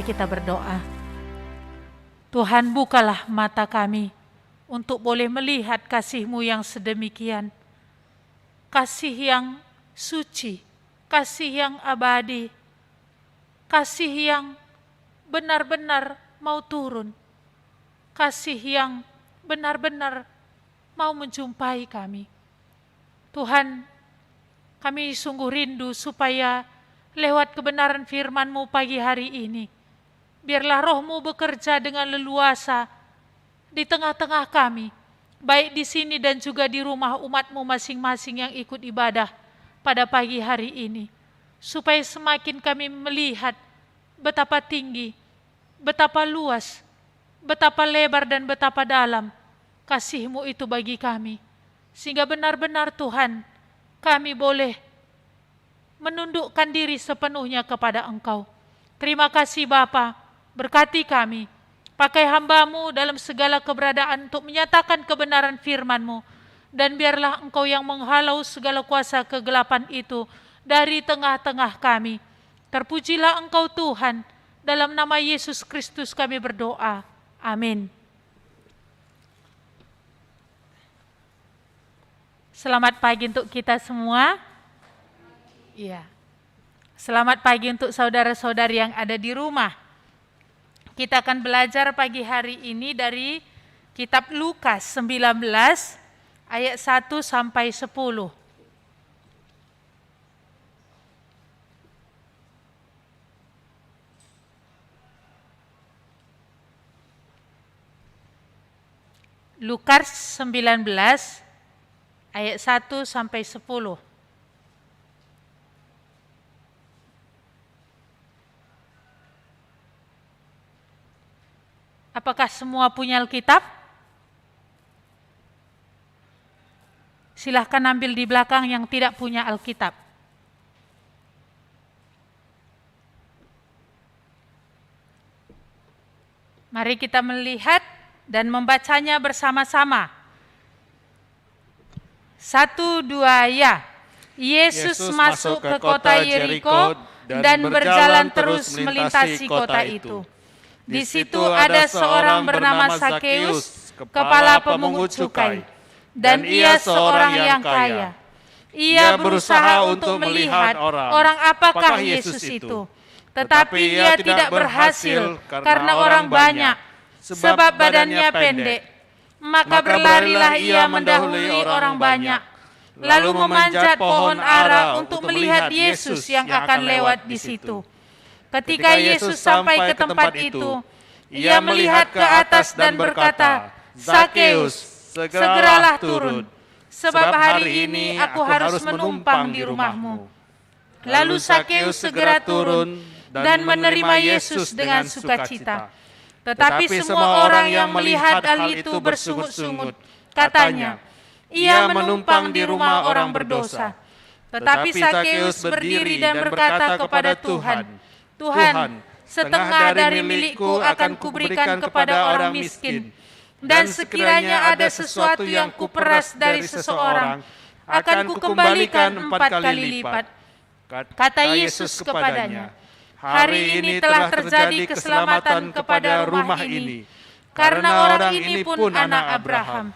Mari kita berdoa. Tuhan, bukalah mata kami untuk boleh melihat kasih-Mu yang sedemikian. Kasih yang suci, kasih yang abadi, kasih yang benar-benar mau turun, kasih yang benar-benar mau menjumpai kami. Tuhan, kami sungguh rindu supaya lewat kebenaran firman-Mu pagi hari ini, biarlah Roh-Mu bekerja dengan leluasa di tengah-tengah kami, baik di sini dan juga di rumah umat-Mu masing-masing yang ikut ibadah pada pagi hari ini, supaya semakin kami melihat betapa tinggi, betapa luas, betapa lebar dan betapa dalam kasih-Mu itu bagi kami, sehingga benar-benar Tuhan, kami boleh menundukkan diri sepenuhnya kepada Engkau. Terima kasih Bapa, berkati kami, pakai hamba-Mu dalam segala keberadaan untuk menyatakan kebenaran firman-Mu, dan biarlah Engkau yang menghalau segala kuasa kegelapan itu dari tengah-tengah kami. Terpujilah Engkau Tuhan, dalam nama Yesus Kristus kami berdoa. Amin. Selamat pagi untuk kita semua. Iya. Selamat pagi untuk saudara-saudari yang ada di rumah. Kita akan belajar pagi hari ini dari kitab Lukas 19 ayat 1 sampai 10. Lukas 19 ayat 1 sampai 10. Apakah semua punya Alkitab? Silahkan ambil di belakang yang tidak punya Alkitab. Mari kita melihat dan membacanya bersama-sama. 1, 2, ya. Yesus masuk ke kota Yeriko dan berjalan terus melintasi kota itu. Di situ ada seorang bernama Zakeus, kepala pemungut cukai, dan ia seorang yang kaya. Ia berusaha untuk melihat orang apakah Yesus itu, tetapi ia tidak berhasil karena orang banyak, sebab badannya pendek. Maka berlarilah ia mendahului orang banyak, lalu memanjat pohon ara untuk melihat Yesus yang akan lewat di situ. Ketika Yesus sampai ke tempat itu, ia melihat ke atas dan berkata, "Zakeus, segeralah turun, sebab hari ini aku harus menumpang di rumahmu." Lalu Zakeus segera turun dan menerima Yesus dengan sukacita. Tetapi semua orang yang melihat hal itu bersungut-sungut, katanya, "Ia menumpang di rumah orang berdosa." Tetapi Zakeus berdiri dan berkata kepada Tuhan, "Tuhan, setengah dari milikku akan kuberikan kepada orang miskin, dan sekiranya ada sesuatu yang kuperas dari seseorang, akan kukembalikan 4 kali lipat." Kata Yesus kepadanya, "Hari ini telah terjadi keselamatan kepada rumah ini, karena orang ini pun anak Abraham.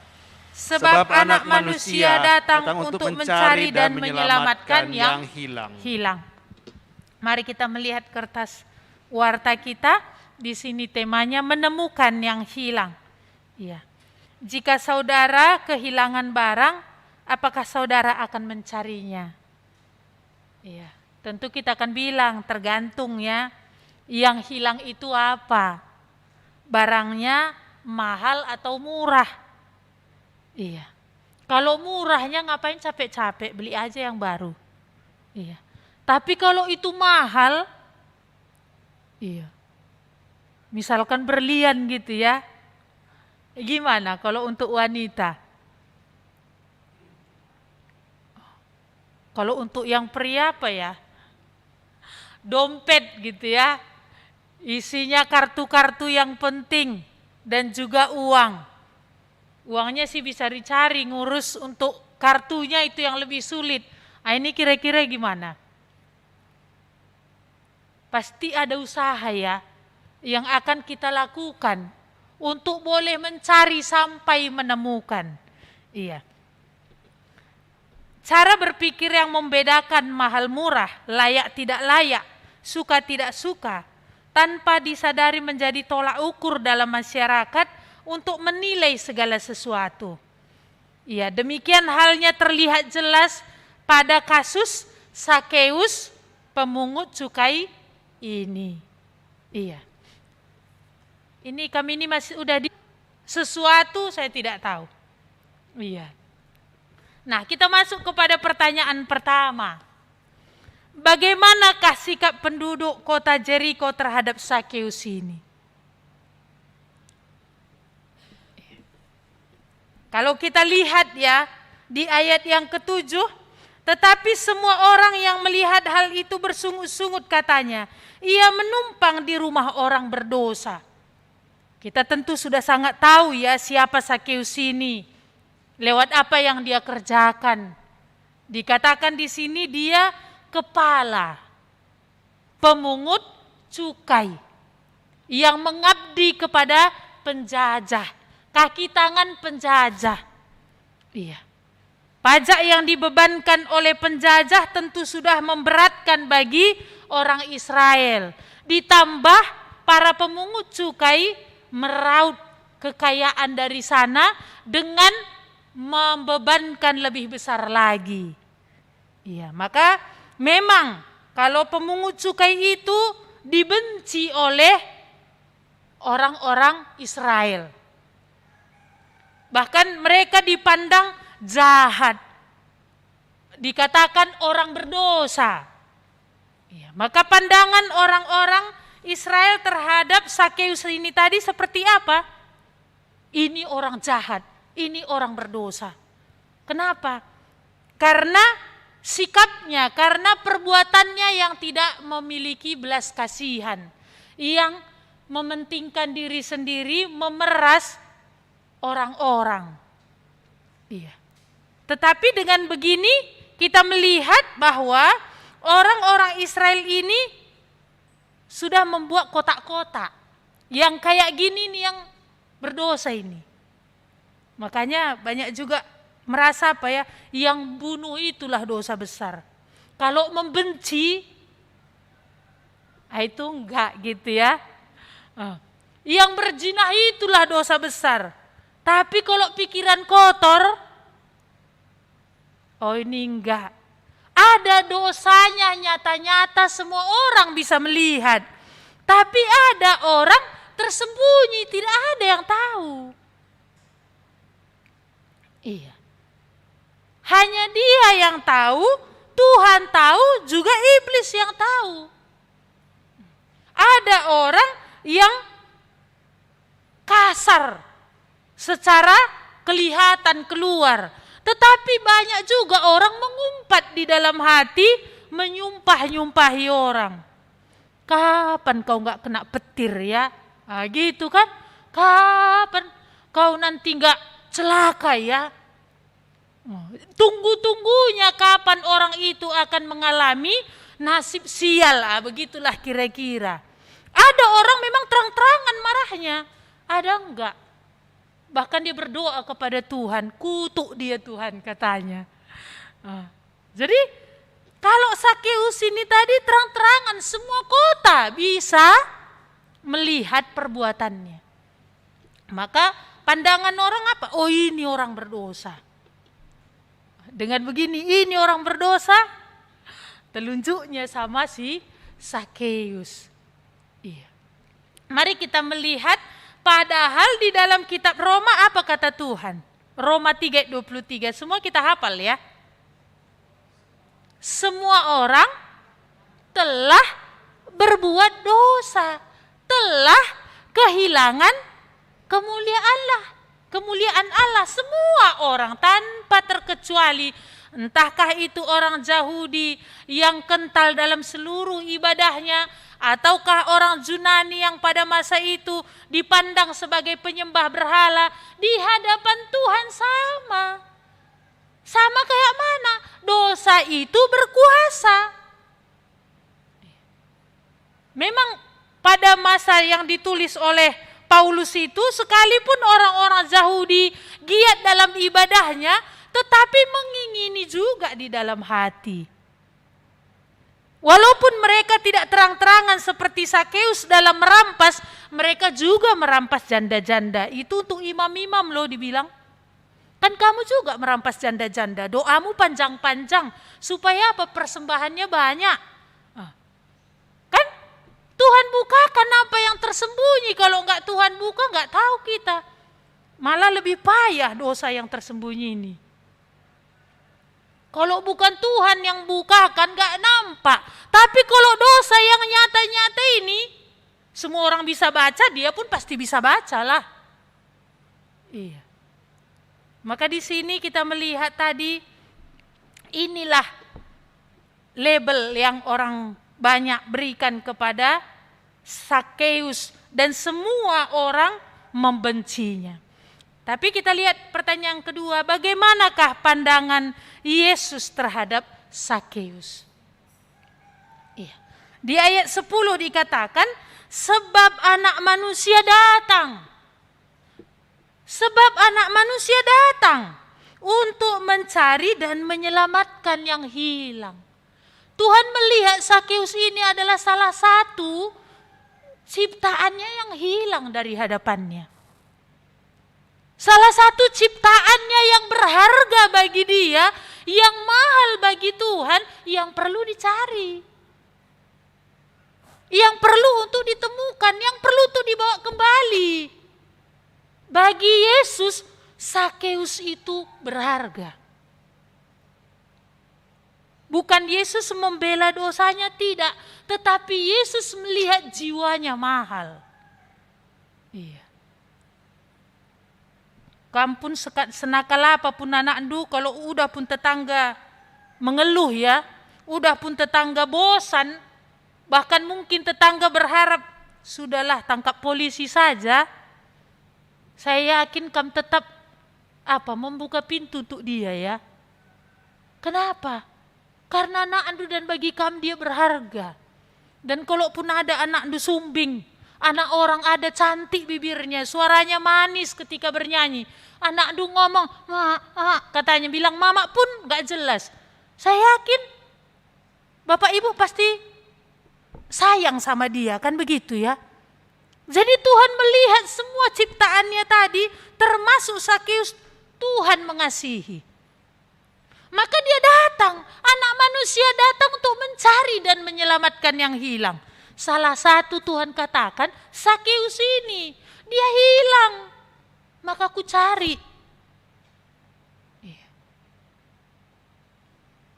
Sebab anak manusia datang untuk mencari dan menyelamatkan yang hilang." Mari kita melihat kertas warta kita. Di sini temanya menemukan yang hilang. Iya. Jika saudara kehilangan barang, apakah saudara akan mencarinya? Iya. Tentu kita akan bilang tergantung ya, yang hilang itu apa? Barangnya mahal atau murah? Iya. Kalau murahnya ngapain capek-capek, beli aja yang baru. Iya. Tapi kalau itu mahal, iya. Misalkan berlian gitu ya. Gimana kalau untuk wanita? Kalau untuk yang pria apa ya? Dompet gitu ya. Isinya kartu-kartu yang penting dan juga uang. Uangnya sih bisa dicari, ngurus untuk kartunya itu yang lebih sulit. Nah, ini kira-kira gimana? Pasti ada usaha ya. yang akan kita lakukan untuk boleh mencari sampai menemukan. Iya. Cara berpikir yang membedakan mahal murah, layak tidak layak, suka tidak suka, tanpa disadari menjadi tolak ukur dalam masyarakat untuk menilai segala sesuatu. Iya, demikian halnya terlihat jelas pada kasus Sakeus pemungut cukai ini. Iya. Ini kami ini masih udah di sesuatu saya tidak tahu. Iya. Nah, kita masuk kepada pertanyaan pertama. Bagaimanakah sikap penduduk kota Jeriko terhadap Sakeus ini? Kalau kita lihat ya, di ayat yang ke-7, tetapi semua orang yang melihat hal itu bersungut-sungut katanya, ia menumpang di rumah orang berdosa. Kita tentu sudah sangat tahu ya siapa Sakeus ini. Lewat apa yang dia kerjakan. Dikatakan di sini dia kepala pemungut cukai yang mengabdi kepada penjajah, kaki tangan penjajah. Iya. Pajak yang dibebankan oleh penjajah tentu sudah memberatkan bagi orang Israel. Ditambah para pemungut cukai meraup kekayaan dari sana dengan membebankan lebih besar lagi. Iya, maka memang kalau pemungut cukai itu dibenci oleh orang-orang Israel. Bahkan mereka dipandang jahat. Dikatakan orang berdosa. Iya, maka pandangan orang-orang Israel terhadap Sakeus ini tadi seperti apa? Ini orang jahat. Ini orang berdosa. Kenapa? Karena sikapnya, karena perbuatannya yang tidak memiliki belas kasihan. Yang mementingkan diri sendiri, memeras orang-orang. Iya. Tetapi dengan begini kita melihat bahwa orang-orang Israel ini sudah membuat kotak-kotak. Yang kayak gini nih yang berdosa ini. Makanya banyak juga merasa apa ya, yang bunuh itulah dosa besar. Kalau membenci, itu enggak gitu ya. Yang berzina itulah dosa besar. Tapi kalau pikiran kotor, ini enggak. Ada dosanya nyata-nyata semua orang bisa melihat. Tapi ada orang tersembunyi, tidak ada yang tahu. Iya. Hanya dia yang tahu, Tuhan tahu, juga iblis yang tahu. Ada orang yang kasar secara kelihatan keluar. Tetapi banyak juga orang mengumpat di dalam hati, menyumpah-nyumpahi orang. Kapan kau gak kena petir ya? Gitu kan? Kapan kau nanti gak celaka ya? Tunggu-tunggunya kapan orang itu akan mengalami nasib sial, begitulah kira-kira. Ada orang memang terang-terangan marahnya, ada enggak? Bahkan dia berdoa kepada Tuhan, kutuk dia Tuhan katanya. Jadi kalau Sakeus ini tadi terang-terangan semua kota bisa melihat perbuatannya. Maka pandangan orang apa? Oh ini orang berdosa. Dengan begini ini orang berdosa, telunjuknya sama si Sakeus. Iya. Mari kita melihat, padahal di dalam kitab Roma apa kata Tuhan? Roma 3:23, semua kita hafal ya. Semua orang telah berbuat dosa, telah kehilangan kemuliaan Allah, semua orang tanpa terkecuali. Entahkah itu orang Yahudi yang kental dalam seluruh ibadahnya, ataukah orang Yunani yang pada masa itu dipandang sebagai penyembah berhala, di hadapan Tuhan sama. Sama kayak mana? Dosa itu berkuasa. Memang pada masa yang ditulis oleh Paulus itu, sekalipun orang-orang Yahudi giat dalam ibadahnya, tetapi mengingini juga di dalam hati. Walaupun mereka tidak terang-terangan seperti Sakeus dalam merampas, mereka juga merampas janda-janda. Itu untuk imam-imam loh dibilang. Kan kamu juga merampas janda-janda, doamu panjang-panjang. Supaya apa? Persembahannya banyak. Kan Tuhan bukakan apa yang tersembunyi. Kalau enggak Tuhan buka, enggak tahu kita. Malah lebih payah dosa yang tersembunyi ini. Kalau bukan Tuhan yang bukakan, enggak nampak. Tapi kalau dosa yang nyata-nyata ini, semua orang bisa baca, dia pun pasti bisa baca lah. Iya. Maka di sini kita melihat tadi, inilah label yang orang banyak berikan kepada Sakeus dan semua orang membencinya. Tapi kita lihat pertanyaan kedua, bagaimanakah pandangan Yesus terhadap Sakeus? Iya. Di ayat 10 dikatakan, sebab anak manusia datang. Sebab anak manusia datang untuk mencari dan menyelamatkan yang hilang. Tuhan melihat Sakeus ini adalah salah satu ciptaannya yang hilang dari hadapannya. Salah satu ciptaannya yang berharga bagi dia, yang mahal bagi Tuhan, yang perlu dicari. Yang perlu untuk ditemukan, yang perlu untuk dibawa kembali. Bagi Yesus, Sakeus itu berharga. Bukan Yesus membela dosanya, tidak. Tetapi Yesus melihat jiwanya mahal. Iya. Kampun senakal apapun anak andu, kalau udah pun tetangga mengeluh ya, udah pun tetangga bosan, bahkan mungkin tetangga berharap, sudahlah tangkap polisi saja. Saya yakin kamu tetap membuka pintu untuk dia ya. Kenapa? Karena anak andu dan bagi kamu dia berharga. Dan kalaupun ada anak andu sumbing, anak orang ada cantik bibirnya, suaranya manis ketika bernyanyi. Anak andu ngomong, katanya bilang mama pun gak jelas. Saya yakin bapak ibu pasti sayang sama dia, kan begitu ya. Jadi Tuhan melihat semua ciptaannya tadi, termasuk Sakeus, Tuhan mengasihi. Maka dia datang, anak manusia datang untuk mencari dan menyelamatkan yang hilang. Salah satu Tuhan katakan, Sakeus ini, dia hilang, maka aku cari.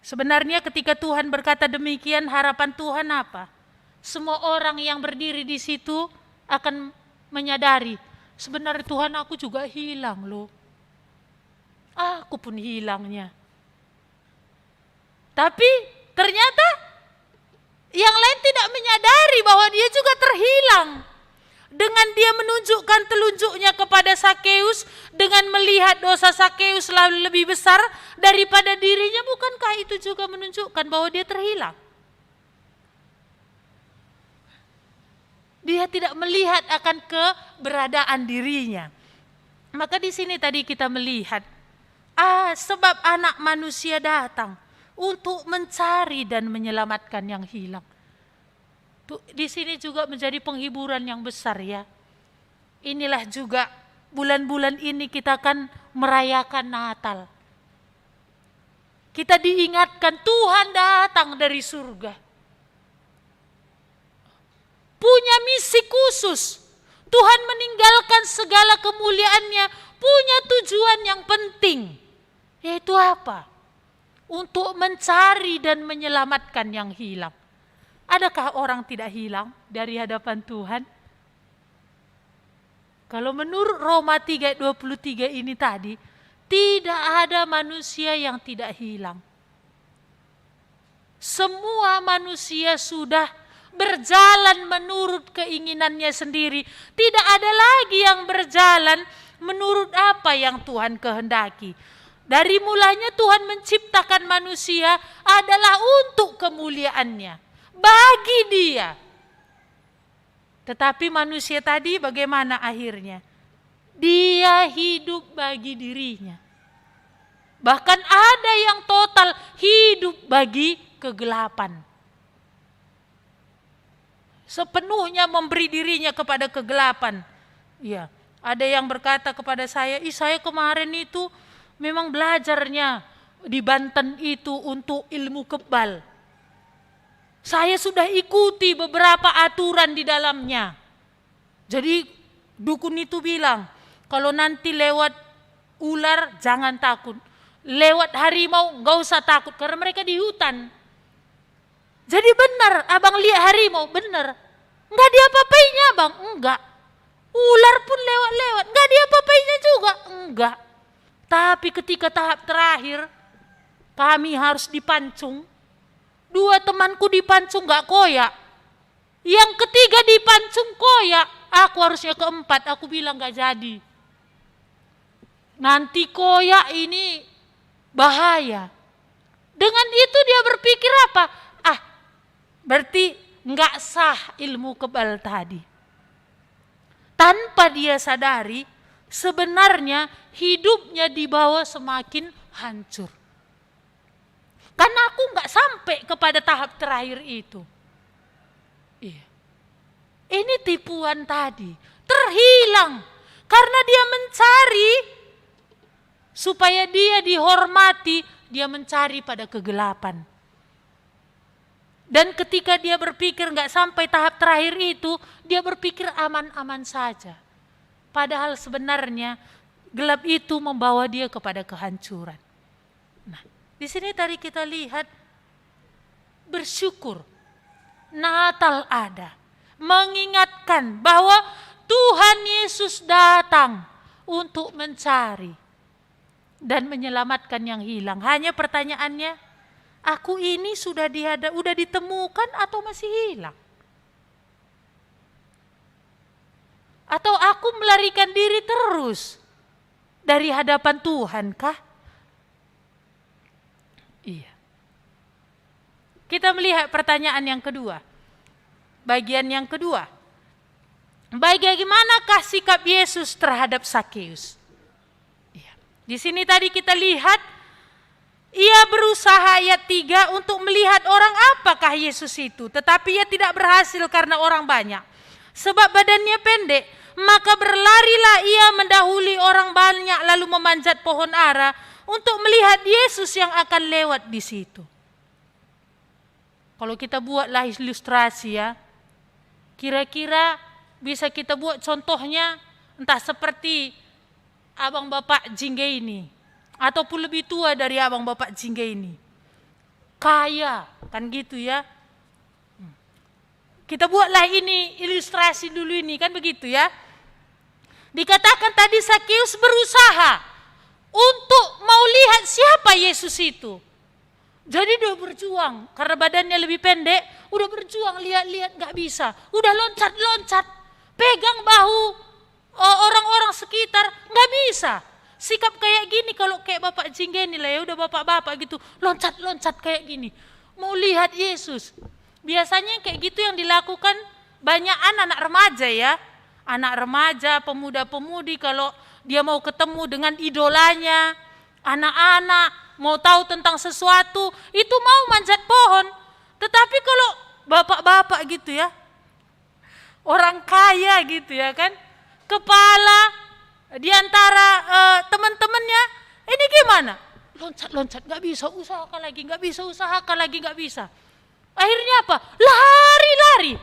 Sebenarnya ketika Tuhan berkata demikian, harapan Tuhan apa? Semua orang yang berdiri di situ akan menyadari, sebenarnya Tuhan aku juga hilang loh. Aku pun hilangnya. Tapi ternyata yang lain tidak menyadari bahwa dia juga terhilang. Dengan dia menunjukkan telunjuknya kepada Sakeus, dengan melihat dosa Sakeus selalu lebih besar daripada dirinya, bukankah itu juga menunjukkan bahwa dia terhilang? Dia tidak melihat akan keberadaan dirinya. Maka di sini tadi kita melihat, sebab anak manusia datang untuk mencari dan menyelamatkan yang hilang. Di sini juga menjadi penghiburan yang besar ya. Inilah juga bulan-bulan ini kita akan merayakan Natal. Kita diingatkan Tuhan datang dari surga. Punya misi khusus. Tuhan meninggalkan segala kemuliaannya, punya tujuan yang penting. Yaitu apa? Untuk mencari dan menyelamatkan yang hilang. Adakah orang tidak hilang dari hadapan Tuhan? Kalau menurut Roma 3:23 ini tadi, tidak ada manusia yang tidak hilang. Semua manusia sudah berjalan menurut keinginannya sendiri. Tidak ada lagi yang berjalan menurut apa yang Tuhan kehendaki. Dari mulanya Tuhan menciptakan manusia adalah untuk kemuliaannya. Bagi dia. Tetapi manusia tadi bagaimana akhirnya? Dia hidup bagi dirinya. Bahkan ada yang total hidup bagi kegelapan. Sepenuhnya memberi dirinya kepada kegelapan. Ya, ada yang berkata kepada saya, saya kemarin itu memang belajarnya di Banten itu untuk ilmu kebal. Saya sudah ikuti beberapa aturan di dalamnya. Jadi dukun itu bilang, kalau nanti lewat ular jangan takut. Lewat harimau nggak usah takut karena mereka di hutan. Jadi benar, abang lihat harimau, benar. Nggak diapa-apainya abang, enggak. Ular pun lewat-lewat, nggak diapa-apainya juga, enggak. Tapi ketika tahap terakhir, kami harus dipancung. 2 temanku dipancung nggak koyak. Yang ketiga dipancung koyak. Aku harusnya keempat, aku bilang nggak jadi. Nanti koyak ini bahaya. Dengan itu dia berpikir apa? Berarti nggak sah ilmu kebal tadi. Tanpa dia sadari, sebenarnya hidupnya dibawa semakin hancur. Karena aku nggak sampai kepada tahap terakhir itu. Iya. Ini tipuan tadi. Terhilang. Karena dia mencari supaya dia dihormati, dia mencari pada kegelapan. Dan ketika dia berpikir nggak sampai tahap terakhir itu, dia berpikir aman-aman saja. Padahal sebenarnya gelap itu membawa dia kepada kehancuran. Nah, di sini tadi kita lihat bersyukur Natal ada, mengingatkan bahwa Tuhan Yesus datang untuk mencari dan menyelamatkan yang hilang. Hanya pertanyaannya, aku ini sudah ditemukan atau masih hilang? Atau aku melarikan diri terus dari hadapan Tuhan kah? Iya. Kita melihat pertanyaan yang kedua. Bagian yang kedua. Bagaimanakah sikap Yesus terhadap Sakeus? Iya. Di sini tadi kita lihat ia berusaha ayat 3 untuk melihat orang apakah Yesus itu. Tetapi ia tidak berhasil karena orang banyak. Sebab badannya pendek, maka berlarilah ia mendahului orang banyak lalu memanjat pohon ara untuk melihat Yesus yang akan lewat di situ. Kalau kita buatlah ilustrasi ya, kira-kira bisa kita buat contohnya entah seperti abang bapak Jingge ini. Ataupun lebih tua dari abang bapak Jingge ini. Kaya, kan gitu ya. Kita buatlah ini ilustrasi dulu ini, kan begitu ya. Dikatakan tadi Sakeus berusaha untuk mau lihat siapa Yesus itu. Jadi dia berjuang, karena badannya lebih pendek, udah berjuang lihat-lihat gak bisa. Udah loncat-loncat, pegang bahu orang-orang sekitar, gak bisa. Sikap kayak gini kalau kayak bapak Jingge ini lah ya, udah bapak-bapak gitu, loncat-loncat kayak gini. Mau lihat Yesus. Biasanya kayak gitu yang dilakukan banyak anak remaja ya. Anak remaja, pemuda-pemudi kalau dia mau ketemu dengan idolanya, anak-anak mau tahu tentang sesuatu, itu mau manjat pohon. Tetapi kalau bapak-bapak gitu ya, orang kaya gitu ya kan, kepala di antara teman-temannya, ini gimana? Loncat-loncat, gak bisa, usahakan lagi, gak bisa, usahakan lagi, gak bisa. Akhirnya apa? Lari-lari.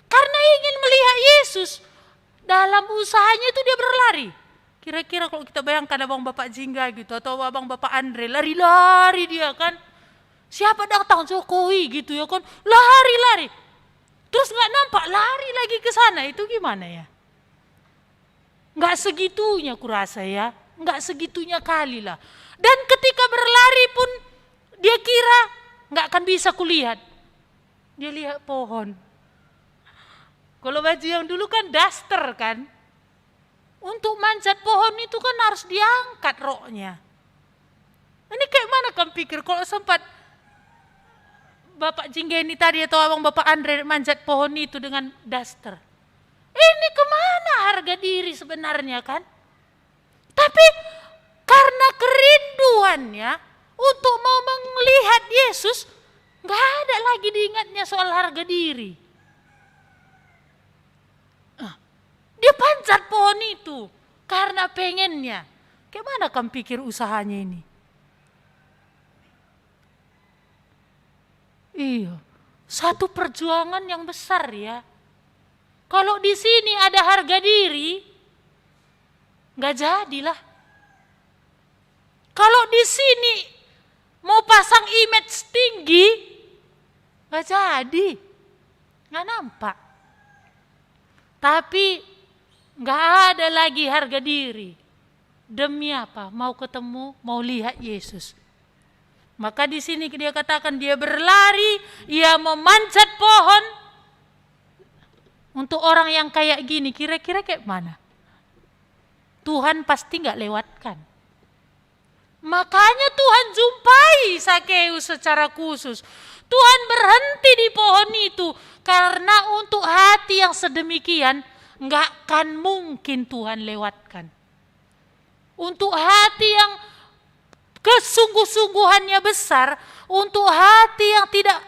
Karena ingin melihat Yesus, dalam usahanya itu dia berlari. Kira-kira kalau kita bayangkan abang bapak Jingga gitu, atau abang bapak Andre, lari-lari dia kan. Siapa datang Jokowi gitu ya kan, lari-lari. Terus gak nampak, lari lagi ke sana, itu gimana ya? Gak segitunya kurasa ya, gak segitunya kali lah. Dan ketika berlari pun dia kira gak akan bisa kulihat. Dia lihat pohon. Kalau baju yang dulu kan daster kan. Untuk manjat pohon itu kan harus diangkat roknya. Ini kayak mana kamu pikir kalau sempat Bapak Jinggeni tadi atau abang Bapak Andre manjat pohon itu dengan daster. Ini kemana harga diri sebenarnya kan? Tapi karena kerinduannya untuk mau melihat Yesus, gak ada lagi diingatnya soal harga diri. Dia panjat pohon itu karena pengennya. Gimana kamu pikir usahanya ini? Iya, satu perjuangan yang besar ya. Kalau di sini ada harga diri, nggak jadilah. Kalau di sini mau pasang image tinggi, nggak jadi, nggak nampak. Tapi nggak ada lagi harga diri. Demi apa? Mau ketemu, mau lihat Yesus. Maka di sini dia katakan dia berlari, ia memanjat pohon. Untuk orang yang kayak gini, kira-kira kayak mana? Tuhan pasti nggak lewatkan. Makanya Tuhan jumpai Sakeus secara khusus. Tuhan berhenti di pohon itu karena untuk hati yang sedemikian nggak akan mungkin Tuhan lewatkan. Untuk hati yang kesungguh-sungguhannya besar, untuk hati yang tidak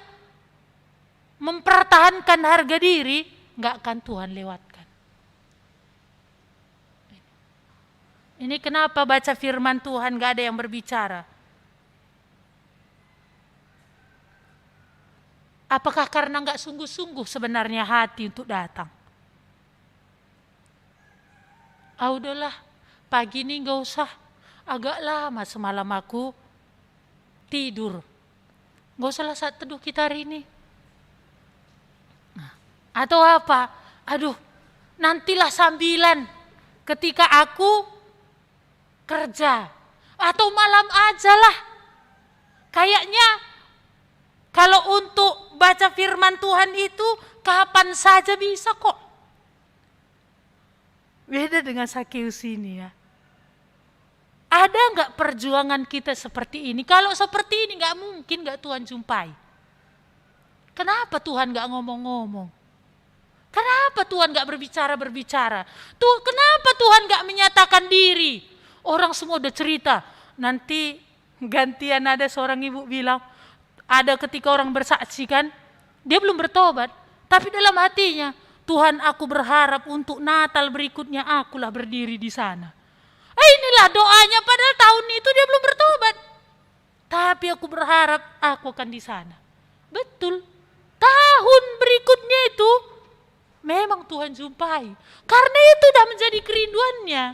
mempertahankan harga diri, nggak akan Tuhan lewatkan. Ini kenapa baca firman Tuhan nggak ada yang berbicara? Apakah karena nggak sungguh-sungguh sebenarnya hati untuk datang? Udahlah, pagi ini nggak usah. Agak lama semalam aku tidur. Gak usah lah saat teduh kita hari ini. Atau apa? Aduh, nantilah sambilan ketika aku kerja. Atau malam aja lah. Kayaknya kalau untuk baca firman Tuhan itu kapan saja bisa kok. Beda dengan Sakeus ini ya. Ada nggak perjuangan kita seperti ini? Kalau seperti ini nggak mungkin nggak Tuhan jumpai. Kenapa Tuhan nggak ngomong-ngomong? Kenapa Tuhan nggak berbicara-berbicara? Kenapa Tuhan nggak menyatakan diri? Orang semua udah cerita. Nanti gantian ada seorang ibu bilang, ada ketika orang bersaksi kan, dia belum bertobat. Tapi dalam hatinya, Tuhan aku berharap untuk Natal berikutnya akulah berdiri di sana. Inilah doanya, padahal tahun itu dia belum bertobat. Tapi aku berharap aku akan di sana. Betul. Tahun berikutnya itu memang Tuhan jumpai. Karena itu sudah menjadi kerinduannya.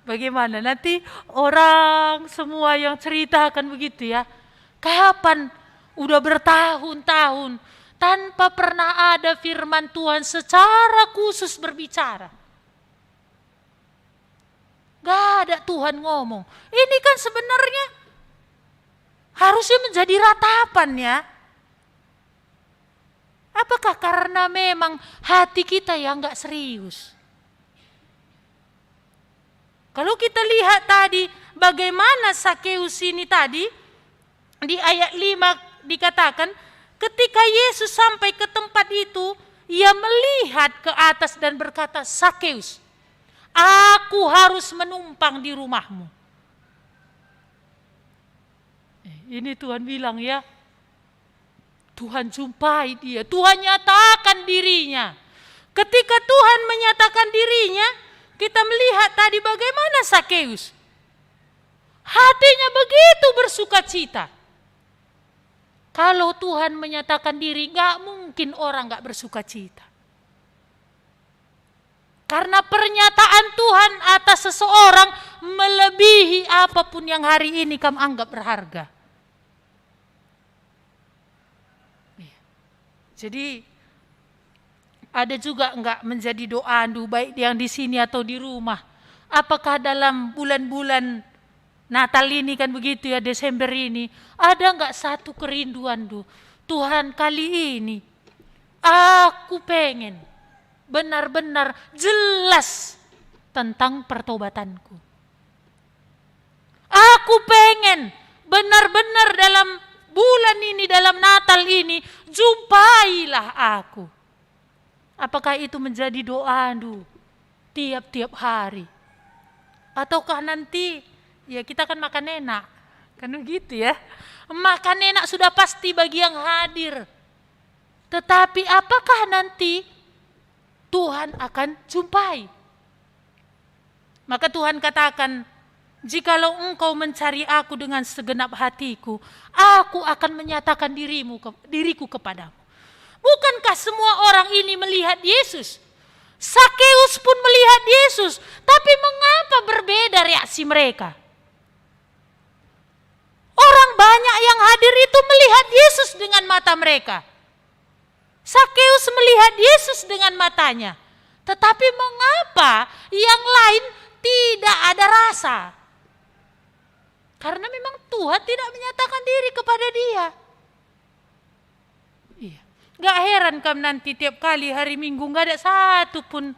Bagaimana nanti orang semua yang cerita akan begitu ya. Kapan? Udah bertahun-tahun. Tanpa pernah ada firman Tuhan secara khusus berbicara. Gak ada Tuhan ngomong. Ini kan sebenarnya harusnya menjadi ratapan ya. Apakah karena memang hati kita yang gak serius? Kalau kita lihat tadi bagaimana Sakeus ini tadi di ayat 5 dikatakan, ketika Yesus sampai ke tempat itu, ia melihat ke atas dan berkata, Sakeus, aku harus menumpang di rumahmu. Ini Tuhan bilang ya, Tuhan jumpai dia, Tuhan nyatakan dirinya. Ketika Tuhan menyatakan dirinya, kita melihat tadi bagaimana Sakeus. Hatinya begitu bersukacita. Kalau Tuhan menyatakan diri, gak mungkin orang gak bersukacita. Karena pernyataan Tuhan atas seseorang melebihi apapun yang hari ini kamu anggap berharga. Jadi ada juga enggak menjadi doa baik yang di sini atau di rumah. Apakah dalam bulan-bulan Natal ini kan begitu ya, Desember ini, ada enggak satu kerinduan Tuhan kali ini aku pengen benar-benar jelas tentang pertobatanku. Aku pengen benar-benar dalam bulan ini, dalam Natal ini, jumpailah aku. Apakah itu menjadi doa tiap-tiap hari? Ataukah nanti, ya kita kan makan enak, kan begitu ya. Makan enak sudah pasti bagi yang hadir. Tetapi apakah nanti Tuhan akan jumpai? Maka Tuhan katakan, jikalau engkau mencari aku dengan segenap hatiku, aku akan menyatakan diriku kepadamu. Bukankah semua orang ini melihat Yesus? Sakeus pun melihat Yesus, tapi mengapa berbeda reaksi mereka? Orang banyak yang hadir itu melihat Yesus dengan mata mereka. Sakeus melihat Yesus dengan matanya. Tetapi mengapa yang lain tidak ada rasa? Karena memang Tuhan tidak menyatakan diri kepada dia. Iya. Gak heran kamu nanti tiap kali hari Minggu gak ada satu pun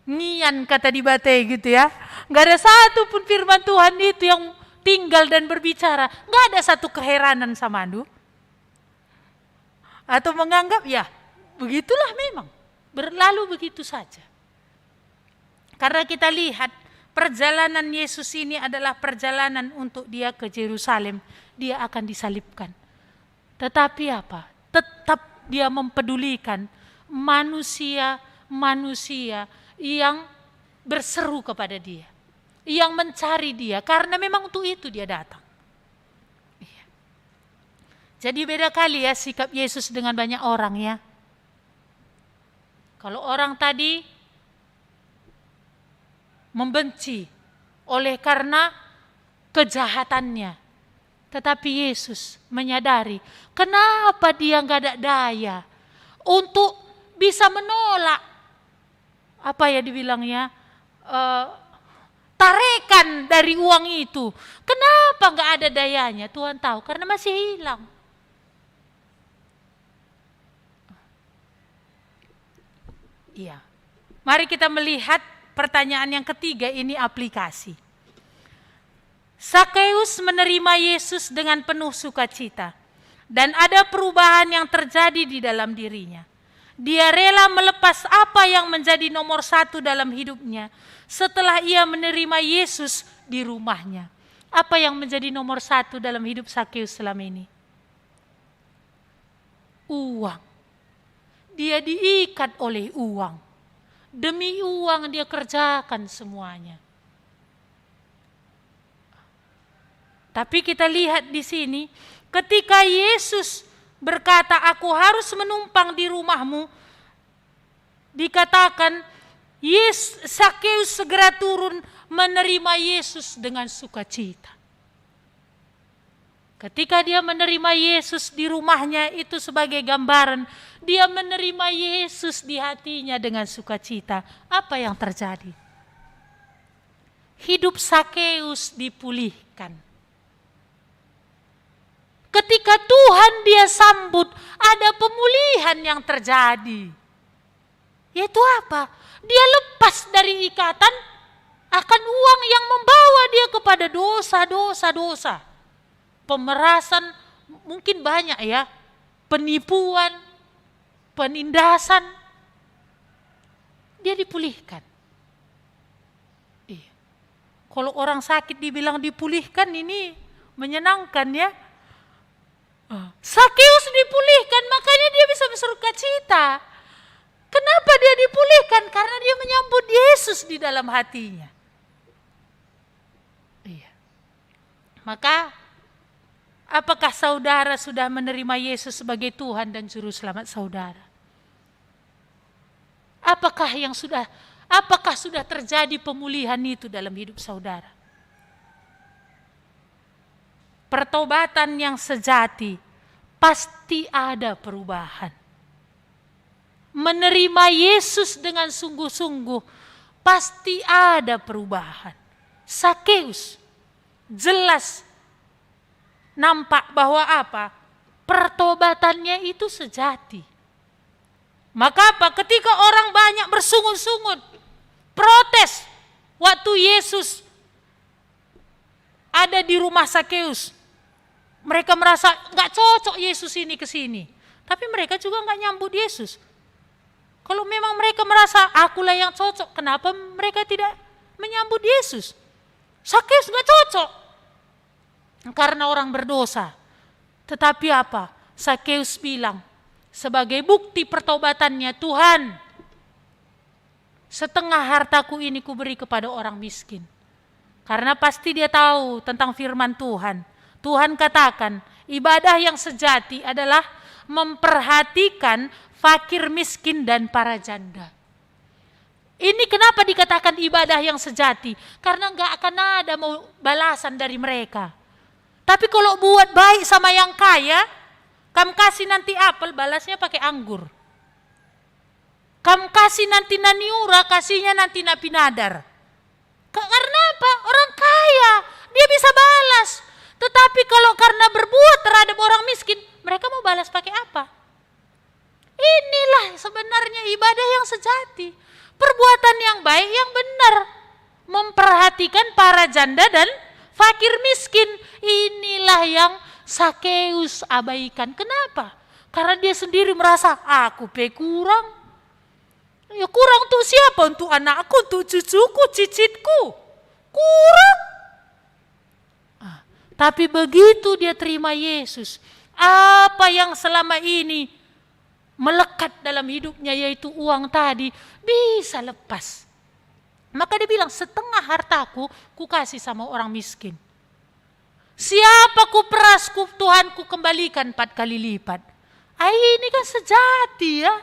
ngian kata di Batai gitu ya. Gak ada satu pun firman Tuhan itu yang tinggal dan berbicara. Gak ada satu keheranan sama Anda. Atau menganggap ya begitulah memang. Berlalu begitu saja. Karena kita lihat perjalanan Yesus ini adalah perjalanan untuk dia ke Yerusalem. Dia akan disalibkan. Tetapi apa? Tetap dia mempedulikan manusia-manusia yang berseru kepada dia. Yang mencari dia. Karena memang untuk itu dia datang. Iya. Jadi beda kali ya sikap Yesus dengan banyak orang ya. Kalau orang tadi membenci oleh karena kejahatannya. Tetapi Yesus menyadari kenapa dia gak ada daya untuk bisa menolak apa ya dibilangnya tarekan dari uang itu. Kenapa gak ada dayanya? Tuhan tahu karena masih hilang. Iya. Mari kita melihat pertanyaan yang ketiga ini aplikasi. Sakeus menerima Yesus dengan penuh sukacita dan ada perubahan yang terjadi di dalam dirinya. Dia rela melepas apa yang menjadi nomor satu dalam hidupnya setelah ia menerima Yesus di rumahnya. Apa yang menjadi nomor satu dalam hidup Sakeus selama ini? Uang. Dia diikat oleh uang. Demi uang dia kerjakan semuanya. Tapi kita lihat di sini, ketika Yesus berkata, aku harus menumpang di rumahmu, dikatakan, Sakeus segera turun menerima Yesus dengan sukacita. Ketika dia menerima Yesus di rumahnya itu sebagai gambaran, dia menerima Yesus di hatinya dengan sukacita. Apa yang terjadi? Hidup Sakeus dipulihkan. Ketika Tuhan dia sambut, ada pemulihan yang terjadi. Yaitu apa? Dia lepas dari ikatan akan uang yang membawa dia kepada dosa. Pemerasan mungkin banyak ya. Penipuan, penindasan. Dia dipulihkan. Kalau orang sakit dibilang dipulihkan ini menyenangkan ya. Sakeus dipulihkan, makanya dia bisa bersukacita. Kenapa dia dipulihkan? Karena dia menyambut Yesus di dalam hatinya. Iya. Maka, apakah saudara sudah menerima Yesus sebagai Tuhan dan Juru Selamat saudara? Apakah sudah terjadi pemulihan itu dalam hidup saudara? Pertobatan yang sejati pasti ada perubahan. Menerima Yesus dengan sungguh-sungguh pasti ada perubahan. Sakeus jelas nampak bahwa apa? Pertobatannya itu sejati. Maka apa? Ketika orang banyak bersungut-sungut, protes waktu Yesus ada di rumah Sakeus. Mereka merasa nggak cocok Yesus ini ke sini. Tapi mereka juga nggak nyambut Yesus. Kalau memang mereka merasa akulah yang cocok, kenapa mereka tidak menyambut Yesus? Sakeus nggak cocok. Karena orang berdosa. Tetapi apa? Sakeus bilang, sebagai bukti pertobatannya, Tuhan, setengah hartaku ini kuberi kepada orang miskin. Karena pasti dia tahu tentang firman Tuhan. Tuhan katakan, ibadah yang sejati adalah memperhatikan fakir miskin dan para janda. Ini kenapa dikatakan ibadah yang sejati? Karena nggak akan ada mau balasan dari mereka. Tapi kalau buat baik sama yang kaya, kamu kasih nanti apel, balasnya pakai anggur. Kamu kasih nanti naniura, kasihnya nanti napi nadar. Karena apa? Orang kaya, dia bisa balas. Tetapi kalau karena berbuat terhadap orang miskin, mereka mau balas pakai apa? Inilah sebenarnya ibadah yang sejati. Perbuatan yang baik, yang benar. Memperhatikan para janda dan fakir miskin. Inilah yang Sakeus abaikan. Kenapa? Karena dia sendiri merasa, aku kurang. Ya kurang untuk siapa? Untuk anakku, untuk cucuku, cicitku. Kurang. Tapi begitu dia terima Yesus, apa yang selama ini melekat dalam hidupnya yaitu uang tadi bisa lepas. Maka dia bilang, setengah hartaku ku kasih sama orang miskin. Siapa ku peras, Tuhan ku kembalikan 4 kali lipat. Ini kan sejati ya.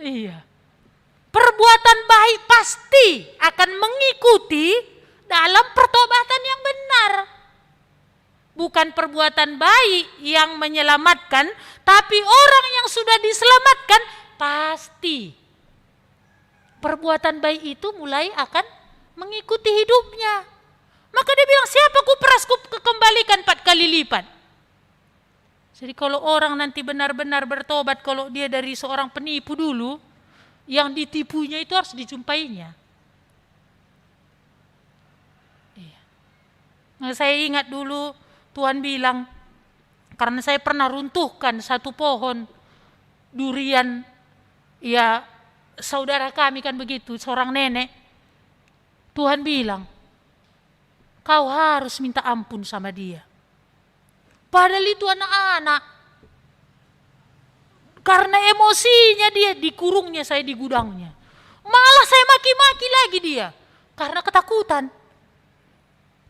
Iya. Perbuatan baik pasti akan mengikuti dalam pertobatan yang benar. Bukan perbuatan baik yang menyelamatkan, tapi orang yang sudah diselamatkan pasti. Perbuatan baik itu mulai akan mengikuti hidupnya. Maka dia bilang, siapa ku peras ku kembalikan 4 kali lipat. Jadi kalau orang nanti benar-benar bertobat, kalau dia dari seorang penipu dulu, yang ditipunya itu harus dijumpainya. Iya. Nah, saya ingat dulu Tuhan bilang, karena saya pernah runtuhkan satu pohon durian, ya saudara kami kan begitu, seorang nenek. Tuhan bilang, kau harus minta ampun sama dia. Padahal itu anak-anak. Karena emosinya dia, dikurungnya saya di gudangnya. Malah saya maki-maki lagi dia. Karena ketakutan.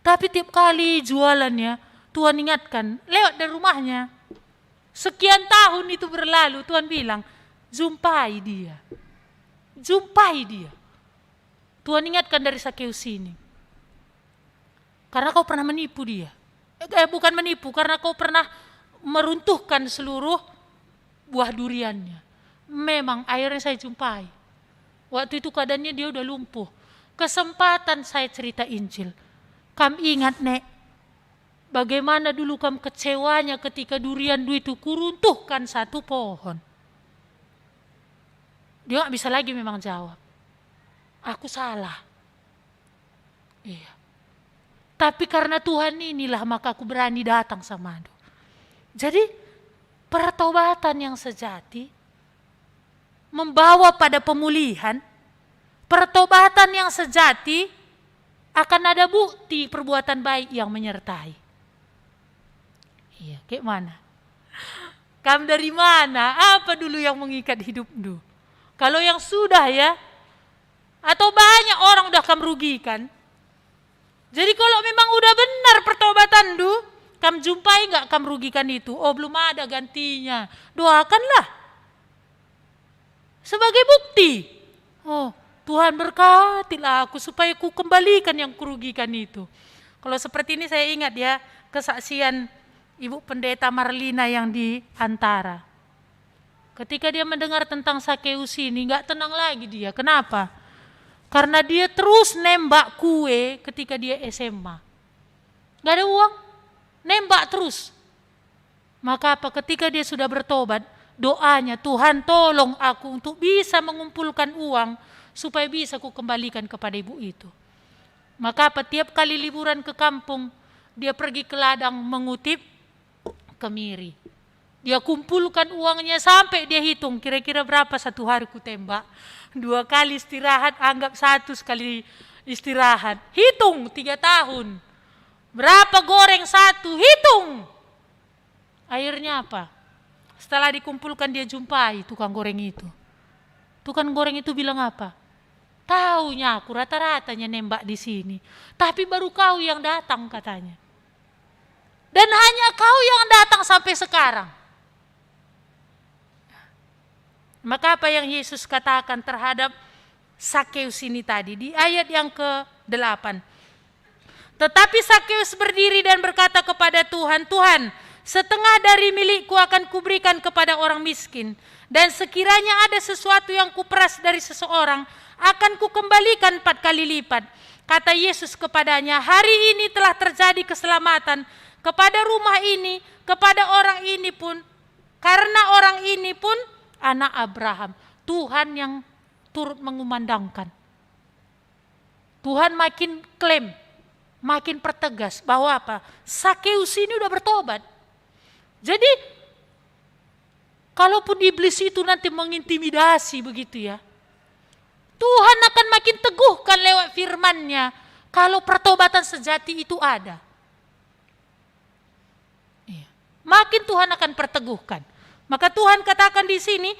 Tapi tiap kali jualannya, Tuhan ingatkan, lewat dari rumahnya. Sekian tahun itu berlalu, Tuhan bilang, jumpai dia. Jumpai dia. Tuhan ingatkan dari Sakeus ini. Karena kau pernah menipu dia. Bukan menipu, karena kau pernah meruntuhkan seluruh buah duriannya. Memang akhirnya saya jumpai. Waktu itu keadaannya dia udah lumpuh. Kesempatan saya cerita Injil. Kamu ingat, Nek, bagaimana dulu kamu kecewanya ketika durian itu kuruntuhkan satu pohon. Dia gak bisa lagi memang jawab. Aku salah. Iya. Tapi karena Tuhan inilah maka aku berani datang sama Anda. Jadi pertobatan yang sejati membawa pada pemulihan. Pertobatan yang sejati akan ada bukti perbuatan baik yang menyertai. Iya, kayak mana? Kamu dari mana? Apa dulu yang mengikat hidupmu? Kalau yang sudah ya, atau banyak orang udah kamu rugikan. Jadi kalau memang udah benar pertobatan du, kamu jumpai nggak kamu rugikan itu? Oh belum ada gantinya. Doakanlah sebagai bukti. Oh Tuhan berkatilah aku supaya ku kembalikan yang kurugikan itu. Kalau seperti ini saya ingat ya kesaksian Ibu Pendeta Marlina yang di Antara. Ketika dia mendengar tentang Sakeus ini nggak tenang lagi dia. Kenapa? Karena dia terus nembak kue ketika dia SMA. Gak ada uang, nembak terus. Maka apa? Ketika dia sudah bertobat, doanya, Tuhan tolong aku untuk bisa mengumpulkan uang supaya bisa ku kembalikan kepada ibu itu. Maka tiap kali liburan ke kampung, dia pergi ke ladang mengutip kemiri. Dia kumpulkan uangnya sampai dia hitung kira-kira berapa satu hari ku tembak. 2 kali istirahat anggap 1 sekali istirahat. Hitung 3 tahun. Berapa goreng 1? Hitung. Akhirnya apa? Setelah dikumpulkan dia jumpai tukang goreng itu. Tukang goreng itu bilang apa? Taunya aku rata-ratanya nembak di sini. Tapi baru kau yang datang katanya. Dan hanya kau yang datang sampai sekarang. Maka apa yang Yesus katakan terhadap Sakeus ini tadi di ayat yang ke-8. Tetapi Sakeus berdiri dan berkata kepada Tuhan, Tuhan, setengah dari milikku akan kuberikan kepada orang miskin. Dan sekiranya ada sesuatu yang kuperas dari seseorang, akan kukembalikan 4 kali lipat. Kata Yesus kepadanya, hari ini telah terjadi keselamatan kepada rumah ini, kepada orang ini pun, karena orang ini pun anak Abraham. Tuhan yang turut mengumandangkan. Tuhan makin klaim, makin pertegas bahwa apa? Sakeus ini udah bertobat. Jadi, kalaupun iblis itu nanti mengintimidasi begitu ya, Tuhan akan makin teguhkan lewat firman-Nya kalau pertobatan sejati itu ada. Makin Tuhan akan perteguhkan. Maka Tuhan katakan di sini,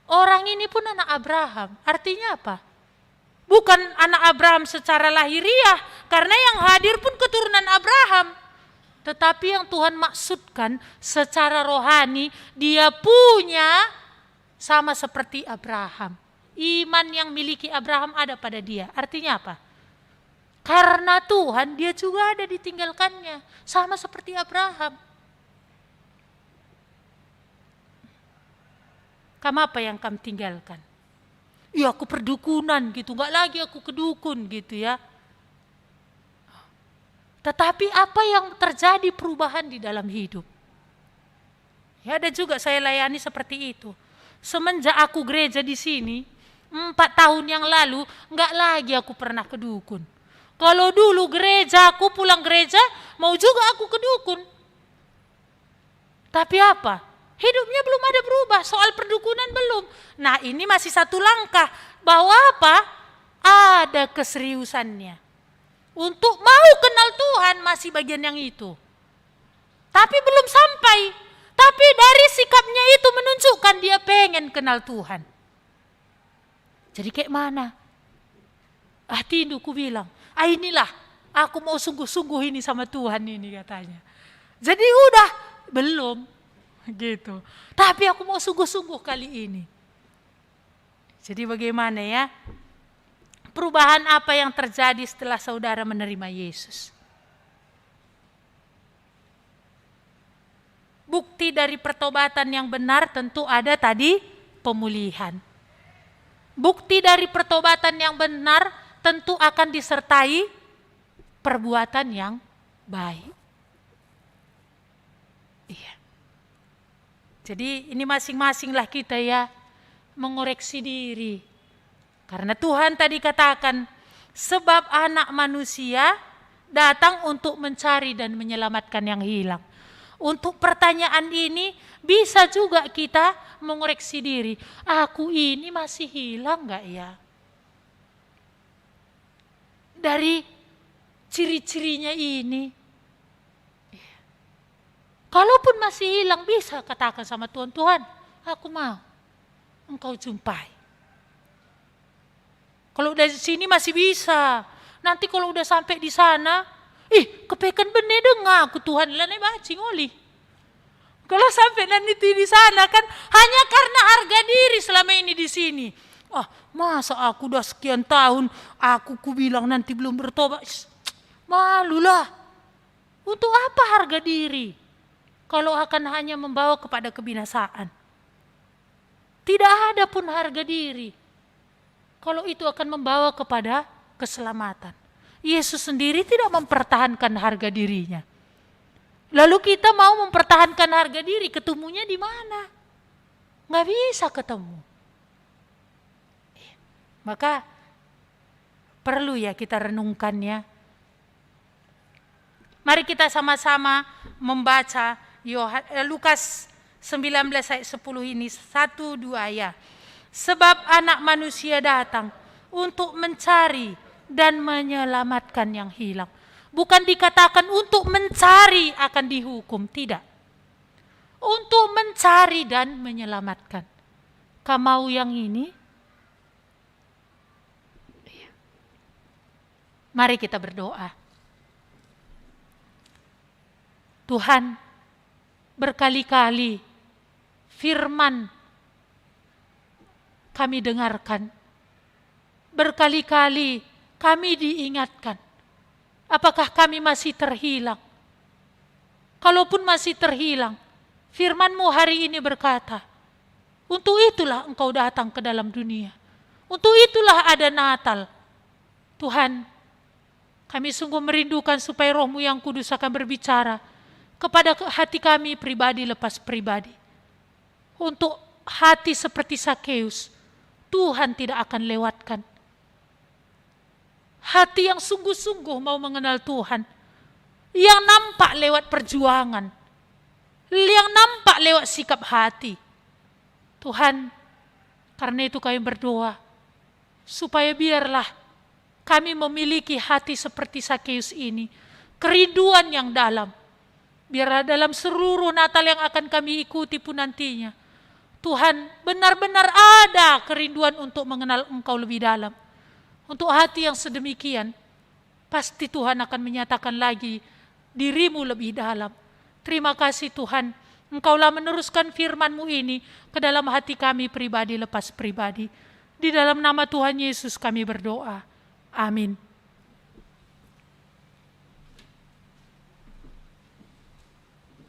orang ini pun anak Abraham. Artinya apa? Bukan anak Abraham secara lahiriah, karena yang hadir pun keturunan Abraham. Tetapi yang Tuhan maksudkan secara rohani, dia punya sama seperti Abraham. Iman yang miliki Abraham ada pada dia. Artinya apa? Karena Tuhan, dia juga ada ditinggalkannya. Sama seperti Abraham. Kamu apa yang kamu tinggalkan? Ya aku perdukunan gitu, enggak lagi aku kedukun gitu ya. Tetapi apa yang terjadi perubahan di dalam hidup? Ya ada juga saya layani seperti itu. Semenjak aku gereja di sini, 4 tahun yang lalu, enggak lagi aku pernah kedukun. Kalau dulu gereja, aku pulang gereja, mau juga aku kedukun. Tapi apa? Hidupnya belum ada berubah, soal perdukunan belum. Nah ini masih satu langkah, bahwa apa? Ada keseriusannya. Untuk mau kenal Tuhan masih bagian yang itu. Tapi belum sampai. Tapi dari sikapnya itu menunjukkan dia pengen kenal Tuhan. Jadi kayak mana? Tinduku bilang, inilah aku mau sungguh-sungguh ini sama Tuhan ini katanya. Jadi udah, belum. Gitu. Tapi aku mau sungguh-sungguh kali ini. Jadi bagaimana ya? Perubahan apa yang terjadi setelah saudara menerima Yesus? Bukti dari pertobatan yang benar tentu ada tadi pemulihan. Bukti dari pertobatan yang benar tentu akan disertai perbuatan yang baik. Iya. Jadi ini masing-masinglah kita ya mengoreksi diri. Karena Tuhan tadi katakan, sebab anak manusia datang untuk mencari dan menyelamatkan yang hilang. Untuk pertanyaan ini bisa juga kita mengoreksi diri. Aku ini masih hilang gak ya? Dari ciri-cirinya ini. Kalaupun masih hilang, bisa katakan sama Tuhan, Tuhan, aku mau Engkau jumpai. Kalau dari sini masih bisa. Nanti kalau udah sampai di sana, kepekan bener dengar aku Tuhan lanai bacing oli. Kalau sampai nanti di sana kan hanya karena harga diri selama ini di sini. Masa aku udah sekian tahun, ku bilang nanti belum bertobat. Malulah. Untuk apa harga diri? Kalau akan hanya membawa kepada kebinasaan. Tidak ada pun harga diri. Kalau itu akan membawa kepada keselamatan. Yesus sendiri tidak mempertahankan harga dirinya. Lalu kita mau mempertahankan harga diri, ketemunya di mana? Nggak bisa ketemu. Maka Perlu ya kita renungkannya. Mari kita sama-sama membaca Lukas 19 ayat 10 ini, 1-2 ya. Sebab anak manusia datang untuk mencari dan menyelamatkan yang hilang. Bukan dikatakan untuk mencari akan dihukum, tidak. Untuk mencari dan menyelamatkan. Kau mau yang ini? Mari kita berdoa. Tuhan, berkali-kali firman kami dengarkan. Berkali-kali kami diingatkan. Apakah kami masih terhilang? Kalaupun masih terhilang, firman-Mu hari ini berkata, untuk itulah Engkau datang ke dalam dunia. Untuk itulah ada Natal. Tuhan, kami sungguh merindukan supaya Roh-Mu yang kudus akan berbicara kepada hati kami pribadi lepas pribadi. Untuk hati seperti Sakeus, Tuhan tidak akan lewatkan. Hati yang sungguh-sungguh mau mengenal Tuhan. Yang nampak lewat perjuangan. Yang nampak lewat sikap hati. Tuhan, karena itu kami berdoa, supaya biarlah kami memiliki hati seperti Sakeus ini. Kerinduan yang dalam. Biarlah dalam seluruh Natal yang akan kami ikuti pun nantinya, Tuhan benar-benar ada kerinduan untuk mengenal Engkau lebih dalam. Untuk hati yang sedemikian, pasti Tuhan akan menyatakan lagi diri-Mu lebih dalam. Terima kasih Tuhan, Engkaulah meneruskan firman-Mu ini ke dalam hati kami pribadi lepas pribadi. Di dalam nama Tuhan Yesus kami berdoa. Amin.